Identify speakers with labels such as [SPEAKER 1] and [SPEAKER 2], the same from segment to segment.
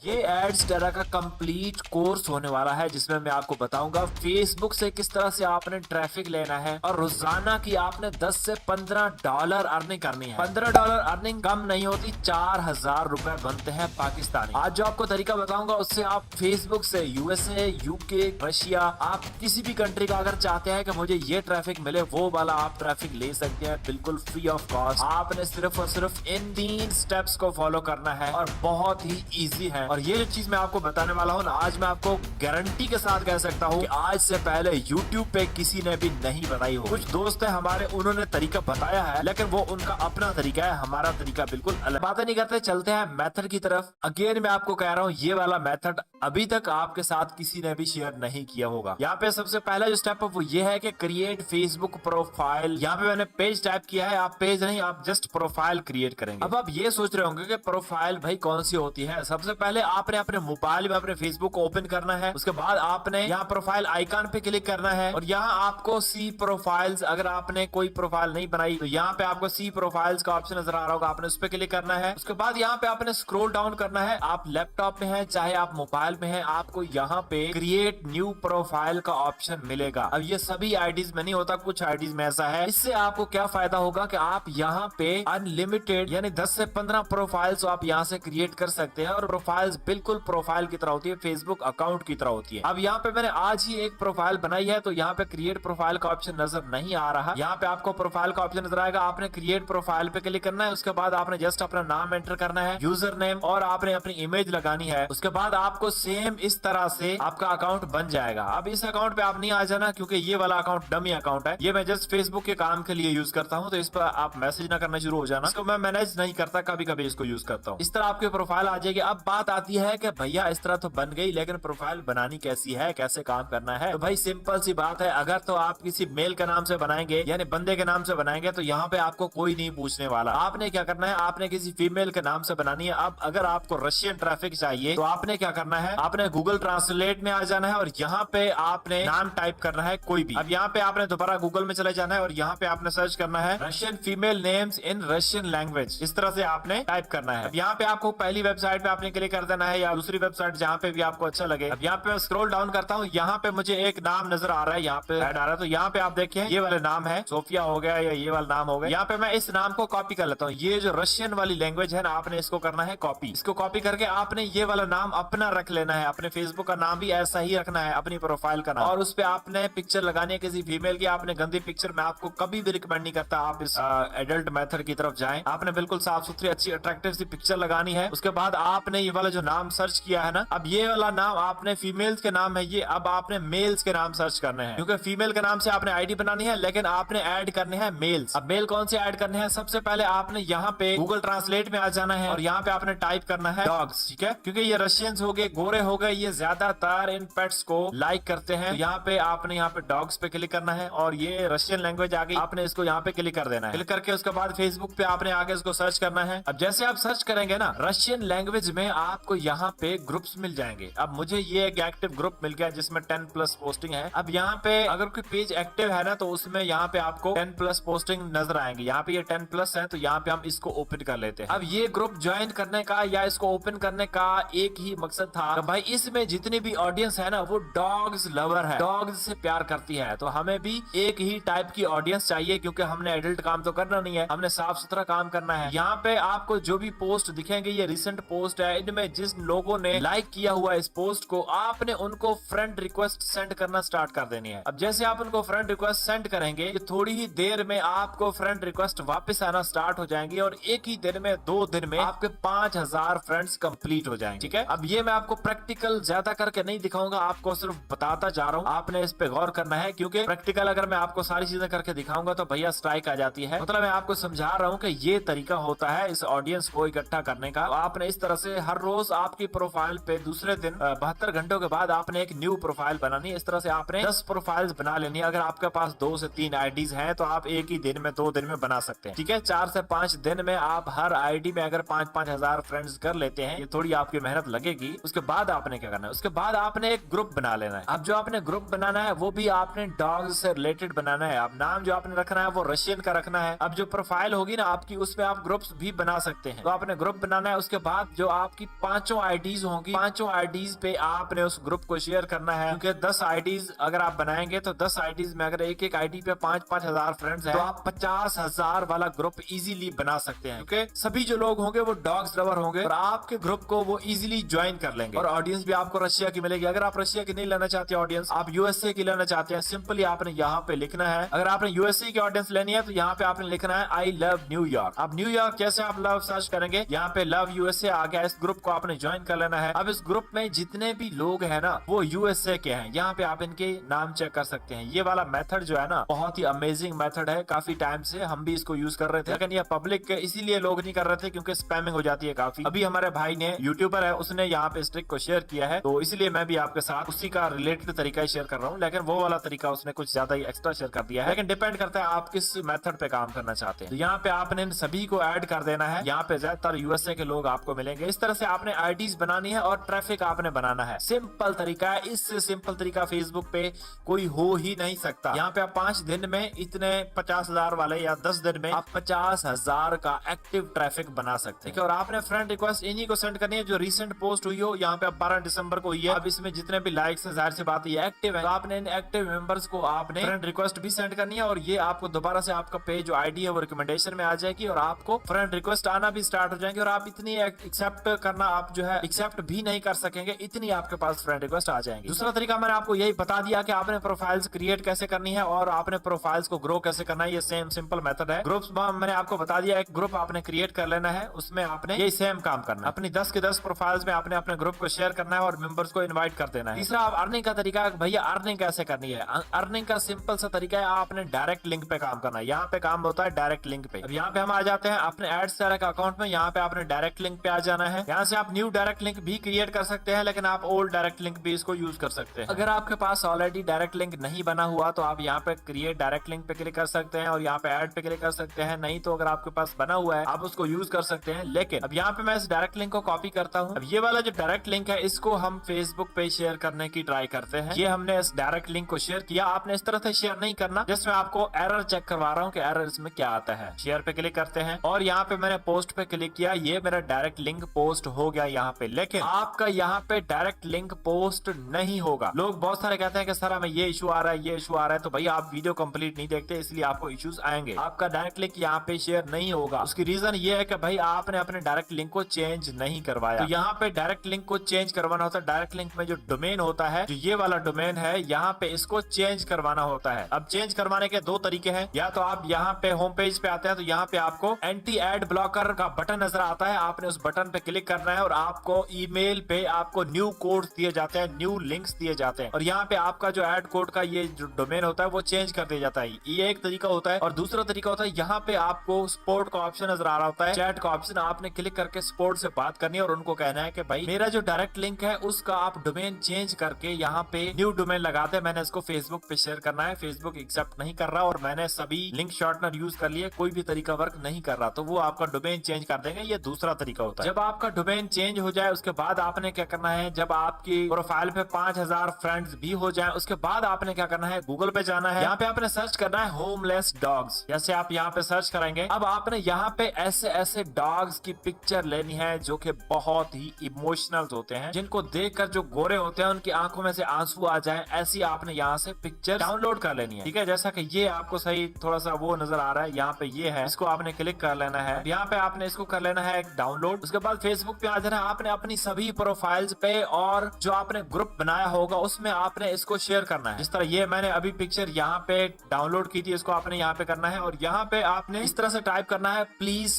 [SPEAKER 1] ये एड्स टेरा का complete course होने वाला है जिसमें मैं आपको बताऊंगा फेसबुक से किस तरह से आपने ट्रैफिक लेना है और रोजाना की आपने 10 से $15 अर्निंग करनी है। $15 अर्निंग कम नहीं होती, 4000 रुपए बनते हैं पाकिस्तानी। आज जो आपको तरीका बताऊंगा उससे आप फेसबुक से यूएसए, यूके, रशिया, आप किसी भी कंट्री का अगर चाहते हैं कि मुझे ये ट्रैफिक मिले वो वाला आप ट्रैफिक ले सकते हैं बिल्कुल फ्री ऑफ कॉस्ट। आपने सिर्फ और सिर्फ इन 3 स्टेप्स को फॉलो करना है और बहुत ही इजी है। और ये जो चीज मैं आपको बताने वाला हूँ ना, आज मैं आपको गारंटी के साथ कह सकता हूँ कि आज से पहले YouTube पे किसी ने भी नहीं बताई हो। कुछ दोस्त है हमारे, उन्होंने तरीका बताया है लेकिन वो उनका अपना तरीका है, हमारा तरीका बिल्कुल अलग। बातें नहीं करते, चलते हैं मेथड की तरफ। अगेन मैं आपको कह रहा हूँ ये वाला मेथड अभी तक आपके साथ किसी ने भी शेयर नहीं किया होगा। यहाँ पे सबसे पहला जो स्टेप है वो ये है कि क्रिएट फेसबुक प्रोफाइल। यहाँ पे मैंने पेज टाइप किया है, आप पेज नहीं, आप जस्ट प्रोफाइल क्रिएट करेंगे। अब आप ये सोच रहे होंगे कि प्रोफाइल भाई कौन सी होती है। सबसे पहले आपने अपने मोबाइल में अपने फेसबुक को ओपन करना है, उसके बाद आपने यहाँ प्रोफाइल आइकन पे क्लिक करना है और यहाँ आपको सी प्रोफाइल्स, अगर आपने कोई प्रोफाइल नहीं बनाई तो यहाँ पे आपको सी प्रोफाइल्स का ऑप्शन नजर आ रहा होगा, आपने उस पर क्लिक करना है। उसके बाद यहाँ पे आपने स्क्रॉल डाउन करना है, आप लैपटॉप में है चाहे आप मोबाइल में है, आपको यहाँ पे क्रिएट न्यू प्रोफाइल का ऑप्शन मिलेगा। अब ये सभी आईडीज में नहीं होता, कुछ आईडीज में ऐसा है। इससे आपको क्या फायदा होगा कि आप यहाँ पे अनलिमिटेड यानी 10 से 15 प्रोफाइल्स आप यहाँ से क्रिएट कर सकते हैं और प्रोफाइल्स बिल्कुल प्रोफाइल की तरह होती है, फेसबुक अकाउंट की तरह होती है। अब यहाँ पे मैंने आज ही एक प्रोफाइल बनाई है तो यहाँ पे क्रिएट प्रोफाइल का ऑप्शन नजर नहीं आ रहा। यहाँ पे आपको प्रोफाइल का ऑप्शन नजर आएगा, आपने क्रिएट प्रोफाइल पे क्लिक करना है। उसके बाद आपने जस्ट अपना नाम एंटर करना है, यूजर नेम, और आपने अपनी इमेज लगानी है। उसके बाद आपको सेम इस तरह से आपका अकाउंट बन जाएगा। अब इस अकाउंट पे आप नहीं आ जाना क्योंकि ये वाला अकाउंट डमी अकाउंट है, ये मैं जस्ट फेसबुक के काम के लिए यूज करता हूँ, तो इस पर आप मैसेज ना करना शुरू हो जाना। इसको मैं मैनेज नहीं करता, कभी कभी इसको यूज करता हूँ। इस तरह आपकी प्रोफाइल आ जाएगी। अब बात आती है कि भैया इस तरह तो बन गई लेकिन प्रोफाइल बनानी कैसी है, कैसे काम करना है। तो भाई सिंपल सी बात है, अगर तो आप किसी मेल के नाम से बनाएंगे यानी बंदे के नाम से बनाएंगे तो यहाँ पे आपको कोई नहीं पूछने वाला। आपने क्या करना है, आपने किसी फीमेल के नाम से बनानी है। अब अगर आपको रशियन ट्रैफिक चाहिए तो आपने क्या करना है, आपने गूगल ट्रांसलेट में आ जाना है और यहाँ पे आपने नाम टाइप करना है कोई भी। अब यहाँ पे आपने दोबारा गूगल में चले जाना है और यहाँ पे आपने सर्च करना है Russian female names in Russian language, इस तरह से आपने टाइप करना है। अब यहाँ पे आपको पहली वेबसाइट पे आपने क्लिक कर देना है या दूसरी वेबसाइट जहाँ पे भी आपको अच्छा लगे। अब यहाँ पे मैं स्क्रॉल डाउन करता हूँ, यहाँ पे मुझे एक नाम नजर आ रहा है, यहाँ पे ऐड आ रहा है, तो यहाँ पे आप देखिए ये वाला नाम है, सोफिया हो गया या ये वाला नाम हो गया। यहाँ पे मैं इस नाम को कॉपी कर लेता हूँ। ये जो रशियन वाली लैंग्वेज है ना, आपने इसको करना है कॉपी। इसको कॉपी करके आपने ये वाला नाम अपना रख लेना है, अपने फेसबुक का नाम भी ऐसा ही रखना है, अपनी प्रोफाइल का नाम, और उस पे आपने पिक्चर लगानी है किसी फीमेल की। आपने गंदी पिक्चर मैं आपको कभी भी रिकमेंड नहीं करता आप इस एडल्ट मेथड की तरफ जाएं। आपने बिल्कुल साफ सुथरी अच्छी अट्रैक्टिव सी पिक्चर लगानी है। उसके बाद आपने ये वाला जो नाम सर्च किया है ना, अब ये वाला नाम आपने फीमेल्स के नाम है ये, अब आपने मेल्स के नाम सर्च करने हैं क्योंकि फीमेल के नाम से आपने आईडी बनानी है लेकिन आपने ऐड करने हैं मेल्स। अब मेल कौन से ऐड करने हैं, सबसे पहले आपने यहाँ पे गूगल ट्रांसलेट में आ जाना है और यहाँ पे आपने टाइप करना है डॉग्स, ठीक है, क्योंकि ये रशियंस हो गए, गोरे हो गए, ये ज्यादातर इन पेट्स को लाइक करते हैं। तो यहाँ पे आपने यहाँ पे डॉग्स पे क्लिक करना है और ये रशियन लैंग्वेज आ गई, आपने इसको यहाँ पे क्लिक कर देना है। क्लिक करके उसके बाद फेसबुक पे आपने आगे इसको सर्च करना है। अब जैसे आप सर्च करेंगे ना रशियन लैंग्वेज में, आपको यहाँ पे ग्रुप्स मिल जाएंगे। अब मुझे ये एक एक्टिव ग्रुप मिल गया जिसमें 10+ पोस्टिंग है। अब यहाँ पे अगर कोई पेज एक्टिव है ना तो उसमें यहाँ पे आपको 10+ पोस्टिंग नजर आएंगे। यहाँ पे ये 10+ है तो यहाँ पे हम इसको ओपन कर लेते हैं। अब ये ग्रुप ज्वाइन करने का या इसको ओपन करने का एक ही मकसद था, भाई इसमें जितनी भी ऑडियंस है ना वो डॉग्स लवर है, डॉग्स से प्यार करती है। तो हमें भी एक ही टाइप की ऑडियंस चाहिए क्योंकि हमने एडल्ट काम तो करना नहीं है, हमने साफ सुथरा काम करना है। यहाँ पे आपको जो भी पोस्ट दिखेंगे ये रिसेंट पोस्ट है, इनमें जिस लोगों ने लाइक किया हुआ इस पोस्ट को आपने उनको फ्रेंड रिक्वेस्ट सेंड करना स्टार्ट कर देनी है। अब जैसे आप उनको फ्रेंड रिक्वेस्ट सेंड करेंगे ये थोड़ी ही देर में आपको फ्रेंड रिक्वेस्ट वापस आना स्टार्ट हो जाएंगी और एक ही दिन में 2 दिन में आपके 5000 फ्रेंड्स कंप्लीट हो जाएंगे, ठीक है। अब ये मैं आपको प्रैक्टिकल ज्यादा करके नहीं दिखाऊंगा, आपको सिर्फ बताता जा रहा हूँ, आपने इस पे गौर करना है क्योंकि प्रैक्टिकल अगर मैं आपको सारी चीजें करके दिखाऊंगा तो भैया स्ट्राइक आ जाती है। मतलब मैं आपको समझा रहा हूँ कि ये तरीका होता है इस ऑडियंस को इकट्ठा करने का। तो आपने इस तरह से हर रोज आपकी प्रोफाइल पे दूसरे दिन 72 घंटों के बाद आपने एक न्यू प्रोफाइल बनानी है। इस तरह से आपने 10 प्रोफाइल्स बना लेनी है। अगर आपके पास 2 से 3 आईडीज हैं तो आप एक ही दिन में 2 दिन में बना सकते हैं, ठीक है। 4 से 5 दिन में आप हर आईडी में अगर 5-5 हजार फ्रेंड्स कर लेते हैं, ये थोड़ी आपकी मेहनत लगेगी। उसके बाद आपने क्या करना है, उसके बाद आपने एक ग्रुप बना लेना है। अब जो आपने ग्रुप बनाना है वो भी आपने डॉग्स से रिलेटेड बनाना है। अब नाम जो आपने रखना है वो रशियन का रखना है। अब जो प्रोफाइल होगी ना आपकी उसमें आप ग्रुप्स भी बना सकते हैं, तो आपने ग्रुप बनाना है। उसके बाद जो आपकी पांचों आईडीज होंगी, पांचों आईडीज पे आपने उस ग्रुप को शेयर करना है, क्योंकि 10 आईडीज अगर आप बनाएंगे तो 10 आईडीज में अगर एक एक आईडी पे 5-5 हजार फ्रेंड्स हैं, तो आप 50,000 वाला ग्रुप इजीली बना सकते हैं, क्योंकि सभी जो लोग होंगे वो डॉग्स लवर होंगे और आपके ग्रुप को वो इजीली ज्वाइन कर लेंगे। और ऑडियंस भी आपको रशिया की मिलेगी। अगर आप रशिया की नहीं लेना चाहते ऑडियंस, आप यूएसए की लेना चाहते हैं, सिंपली आपने यहाँ पे लिखना है। अगर आपने यूएसए की ऑडियंस लेनी है तो यहाँ पे आपने लिखना है आई लव न्यूयॉर्क। अब न्यूयॉर्क जैसे आप लव सर्च करेंगे, यहाँ पे लव यूएसए आ गया। इस ग्रुप को आपने ज्वाइन कर लेना है। अब इस ग्रुप में जितने भी लोग हैं ना वो यूएसए के हैं। यहाँ पे आप इनके नाम चेक कर सकते हैं। ये वाला मेथड जो है ना बहुत ही अमेजिंग मेथड है। काफी टाइम से हम भी इसको यूज कर रहे थे, लेकिन ये पब्लिक इसीलिए लोग नहीं कर रहे थे क्योंकि स्पैमिंग हो जाती है काफी। अभी हमारे भाई ने, यूट्यूबर है, उसने यहाँ पे इस ट्रिक को शेयर किया है, तो इसलिए मैं भी आपके साथ उसी का रिलेटेड तरीका शेयर कर रहा हूँ। लेकिन वो वाला तरीका उसने कुछ ज्यादा ही एक्स्ट्रा शेयर कर दिया है, लेकिन डिपेंड करता है आप किस मेथड पे काम करना चाहते हैं। तो यहाँ पे आपने इन सभी को ऐड कर देना है। यहाँ पे ज्यादातर यूएसए के लोग आपको मिलेंगे। इस तरह से आपने आईडीज बनानी है और ट्रैफिक आपने बनाना है। सिंपल तरीका है, इससे सिंपल तरीका फेसबुक पे कोई हो ही नहीं सकता। यहाँ पे आप 5 दिन में इतने 50,000 वाले या 10 दिन में आप 50,000 का एक्टिव ट्रैफिक बना सकते हैं। और आपने फ्रेंड रिक्वेस्ट इन्हीं को सेंड करनी है जो रिसेंट पोस्ट हुई हो। यहाँ पे 12 दिसंबर को हुई है। अब इसमें जितने भी लाइक्स है, जाहिर सी बात ये एक्टिव है, तो आपने इन एक्टिव मेंबर्स को आपने फ्रेंड रिक्वेस्ट भी सेंड करनी है और ये आपको दोबारा से आपका पेज जो आईडी है वो रिकमेंडेशन में आ जाएगी और आपको फ्रेंड रिक्वेस्ट आना भी स्टार्ट हो जाएंगे और आप इतनी एक्सेप्ट करना, आप जो है एक्सेप्ट भी नहीं कर सकेंगे, इतनी आपके पास फ्रेंड रिक्वेस्ट आ जाएंगे। दूसरा तरीका मैंने आपको यही बता दिया कि आपने प्रोफाइल्स क्रिएट कैसे करनी है और आपने प्रोफाइल्स को ग्रो कैसे करना है। ये सेम सिंपल मेथड है। ग्रुप्स मैंने आपको बता दिया, एक ग्रुप आपने क्रिएट कर लेना है, उसमें आपने ये सेम काम करना है। अपनी 10 के 10 प्रोफाइल्स में आपने अपने ग्रुप को शेयर करना है और मेंबर्स को इनवाइट कर देना है। तीसरा, आप अर्निंग का तरीका, भैया अर्निंग कैसे करनी है। अर्निंग का सिंपल सा तरीका है, आपने डायरेक्ट लिंक पे काम करना है। यहाँ पे काम होता है डायरेक्ट लिंक पे। अब यहाँ पे हम आ जाते हैं अपने एड्स डायरेक्ट अकाउंट में। यहाँ पे आपने डायरेक्ट लिंक पे आ जाना है। यहाँ से आप न्यू डायरेक्ट लिंक भी क्रिएट कर सकते हैं, लेकिन आप ओल्ड डायरेक्ट लिंक भी इसको यूज कर सकते हैं। अगर आपके पास ऑलरेडी डायरेक्ट लिंक नहीं बना हुआ तो आप यहाँ पे क्रिएट डायरेक्ट लिंक पे क्लिक कर सकते हैं और यहाँ पे ऐड पे क्लिक कर सकते हैं। नहीं तो अगर आपके पास बना हुआ है आप उसको यूज कर सकते हैं। लेकिन अब यहाँ पे मैं इस डायरेक्ट लिंक को कॉपी करता हूँ। अब ये वाला जो डायरेक्ट लिंक है इसको हम फेसबुक पे शेयर करने की ट्राई करते हैं। ये हमने इस डायरेक्ट लिंक को शेयर किया। आपने इस तरह से शेयर नहीं करना। जस्ट मैं आपको एरर चेक करवा रहा हूँ कि एरर इसमें क्या आता है। शेयर पे क्लिक करते हैं और यहाँ पे मैंने पोस्ट पे क्लिक किया। ये मेरा डायरेक्ट लिंक पोस्ट हो गया यहाँ पे, लेकिन आपका यहाँ पे डायरेक्ट लिंक पोस्ट नहीं होगा। लोग बहुत सारे कहते हैं कि सर हमें ये इशू आ रहा है, ये इशू आ रहा है। तो भाई आप वीडियो कंप्लीट नहीं देखते, इसलिए आपको इश्यूज आएंगे। आपका डायरेक्ट लिंक यहाँ पे शेयर नहीं होगा। उसकी रीजन ये है कि भाई आपने अपने डायरेक्ट लिंक को चेंज नहीं करवाया। तो यहाँ पे डायरेक्ट लिंक को चेंज करवाना होता है। डायरेक्ट लिंक में जो डोमेन होता है, जो ये वाला डोमेन है, यहाँ पे इसको चेंज करवाना होता है। अब चेंज करवाने के 2 तरीके हैं। या तो आप यहाँ पे होम पेज पे आते हैं तो यहाँ पे आपको एंटी एड ब्लॉकर का बटन नजर आता है। आपने उस बटन पे क्लिक करना है और आपको ईमेल पे आपको न्यू कोड दिए जाते हैं, न्यू लिंक्स दिए जाते हैं और यहाँ पे आपका जो एड कोड का ये जो डोमेन होता है वो चेंज कर दिया जाता है। ये एक तरीका होता है। और दूसरा तरीका होता है, यहाँ पे आपको सपोर्ट का ऑप्शन नजर आ रहा होता है, चैट का ऑप्शन। आपने क्लिक करके सपोर्ट से बात करनी है और उनको कहना है कि भाई मेरा जो डायरेक्ट लिंक है उसका आप डोमेन चेंज करके यहाँ पे न्यू डोमेन लगाते हैं। मैंने इसको फेसबुक पे शेयर करना है, फेसबुक एक्सेप्ट नहीं कर रहा और मैंने सभी लिंक शॉर्टनर यूज कर लिए, कोई भी तरीका वर्क नहीं कर रहा, तो वो आपका डोमेन चेंज कर देंगे। ये दूसरा तरीका होता है। जब आपका डोमेन चेंज हो जाए उसके बाद आपने क्या करना है, जब आपकी प्रोफाइल पे 5,000 फ्रेंड्स भी हो जाए उसके बाद आपने क्या करना है, गूगल पे जाना है। यहाँ पे आपने सर्च करना है होमलेस डॉग्स। जैसे आप यहाँ पे सर्च करेंगे, अब आपने यहाँ पे ऐसे ऐसे डॉग्स की पिक्चर लेनी है जो कि बहुत ही इमोशनल होते हैं, जिनको देखकर जो गोरे होते हैं उनकी आंखों में से आंसू आ जाए, ऐसी आपने यहाँ से पिक्चर डाउनलोड कर लेनी है। ठीक है, जैसा कि ये आपको सही थोड़ा सा वो नजर आ रहा है, यहाँ पे ये है, इसको आपने क्लिक कर लेना है। यहाँ पे आपने इसको कर लेना है डाउनलोड। उसके बाद फेसबुक पे आ जाना है। आपने अपनी सभी प्रोफाइल्स पे और जो आपने ग्रुप बनाया होगा उसमें आपने इसको शेयर करना है। जिस तरह ये मैंने अभी पिक्चर यहाँ पे डाउनलोड की थी, इसको आपने यहाँ पे करना है और यहाँ पे आपने इस तरह से टाइप करना है please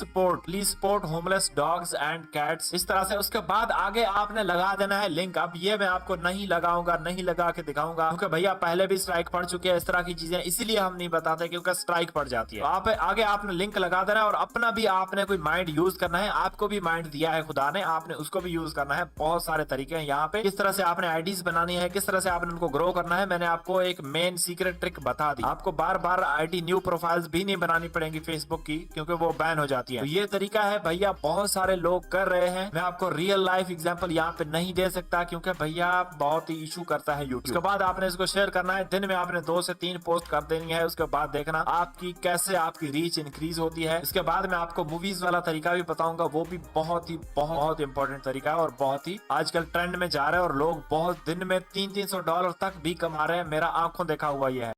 [SPEAKER 1] support homeless dogs and cats, इस तरह से। उसके बाद आगे आपने लगा देना है लिंक। अब ये मैं आपको नहीं लगाऊंगा, नहीं लगा के दिखाऊंगा, क्योंकि भैया पहले भी स्ट्राइक पड़ चुके हैं इस तरह की चीजें, इसीलिए हम नहीं बताते क्योंकि स्ट्राइक पड़ जाती है। तो आप आगे आपने लिंक लगा देना है और अपना भी आपने कोई माइंड यूज करना है। आपको भी माइंड दिया है खुदा ने, आपने उसको भी यूज करना है। बहुत सारे तरीके हैं यहाँ पे, किस तरह से आपने आईडीज बनानी है, किस तरह से आपने उनको ग्रो करना है। मैंने आपको एक मेन सीक्रेट ट्रिक बता दी। आपको बार बार आईडी न्यू प्रोफाइल्स भी नहीं बनानी पड़ेंगी फेसबुक की, क्योंकि वो बैन हो जाती है। तो ये तरीका है भैया, बहुत सारे लोग कर रहे हैं। मैं आपको रियल लाइफ एग्जांपल यहाँ पे नहीं दे सकता क्योंकि भैया बहुत ही इशू करता है यूट्यूब। उसके बाद आपने इसको शेयर करना है। दिन में आपने 2 से 3 पोस्ट कर देनी है। उसके बाद देखना आपकी कैसे आपकी रीच इंक्रीज होती है। इसके बाद मैं आपको मूवीज वाला तरीका भी बताऊंगा, वो भी बहुत बहुत इंपॉर्टेंट तरीका है और बहुत ही आजकल ट्रेंड में जा रहा है और लोग बहुत दिन में $300-300 तक भी कमा रहे हैं। मेरा आंखों देखा हुआ यह है।